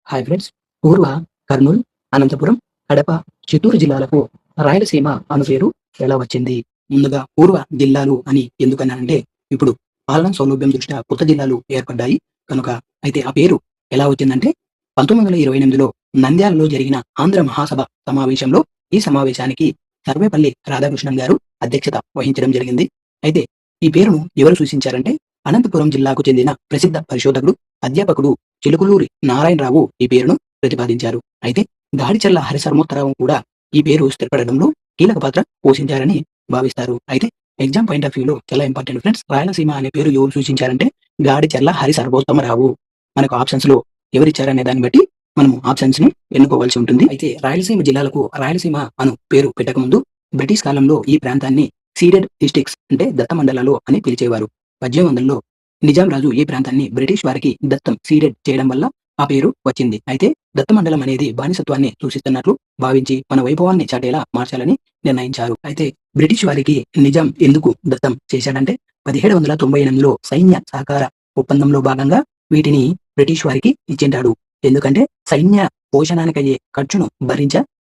Hi friends. పూర్వ కర్నూలు, అనంతపురం, కడప, చిత్తూరు జిల్లాలకు రాయలసీమ అను పేరు ఎలా వచ్చింది? ముందుగా పూర్వ జిల్లాలు అని ఎందుకన్నానంటే, ఇప్పుడు పాలనా సౌలభ్యం దృష్ట్యా కొత్త జిల్లాలు ఏర్పడ్డాయి కనుక. అయితే ఆ పేరు ఎలా వచ్చిందంటే 1928లో నంద్యాలలో జరిగిన ఆంధ్ర మహాసభ సమావేశంలో ఈ సమావేశానికి సర్వేపల్లి రాధాకృష్ణన్ గారు అధ్యక్షత వహించడం జరిగింది. అయితే ఈ పేరును ఎవరు సూచించారంటే, అనంతపురం జిల్లాకు చెందిన ప్రసిద్ధ పరిశోధకుడు, అధ్యాపకుడు చిలుకలూరి నారాయణరావు ఈ పేరును ప్రతిపాదించారు. అయితే గాడిచర్ల హరిశర్మోత్తరావు కూడా ఈ పేరు స్థిరపడడంలో కీలక పాత్ర పోషించారని భావిస్తారు. అయితే ఎగ్జామ్ పాయింట్ ఆఫ్ వ్యూలో చాలా ఇంపార్టెంట్ ఫ్రెండ్స్. రాయలసీమ అనే పేరు ఎవరు సూచించారంటే గాడిచర్ల హరిసర్వోత్తమరావు. మనకు ఆప్షన్స్ లో ఎవరిచ్చారనే దాన్ని బట్టి మనము ఆప్షన్స్ ని ఎన్నుకోవాల్సి ఉంటుంది. అయితే రాయలసీమ జిల్లాలకు రాయలసీమ అను పేరు పెట్టకముందు బ్రిటిష్ కాలంలో ఈ ప్రాంతాన్ని సీడెడ్ డిస్ట్రిక్ట్స్ అంటే దత్త మండలాలు అని పిలిచేవారు. 1800లో నిజాం రాజు ఈ ప్రాంతాన్ని బ్రిటిష్ వారికి దత్తం సీడెడ్ చేయడం వల్ల ఆ పేరు వచ్చింది. అయితే దత్త మండలం అనేది బానిసత్వాన్ని సూచిస్తున్నట్లు భావించి మన వైభవాన్ని చాటేలా మార్చాలని నిర్ణయించారు. అయితే బ్రిటిష్ వారికి నిజాం ఎందుకు దత్తం చేశాడంటే 1798లో సైన్య సహకార ఒప్పందంలో భాగంగా వీటిని బ్రిటిష్ వారికి ఇచ్చింటాడు. ఎందుకంటే సైన్య పోషణానికయ్యే ఖర్చును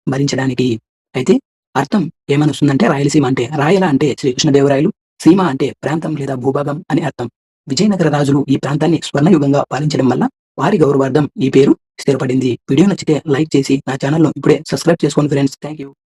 భరించడానికి. అయితే అర్థం ఏమనొస్తుందంటే రాయలసీమ అంటే రాయల అంటే శ్రీకృష్ణదేవరాయలు, సీమ అంటే ప్రాంతం లేదా భూభాగం అని అర్థం. విజయనగర రాజులు ఈ ప్రాంతాన్ని స్వర్ణయుగంగా పాలించడం వల్ల వారి గౌరవార్థం ఈ పేరు స్థిరపడింది. వీడియో నచ్చితే లైక్ చేసి నా ఛానల్‌ను ఇప్పుడే సబ్స్క్రైబ్ చేసుకోండి ఫ్రెండ్స్. Thank you.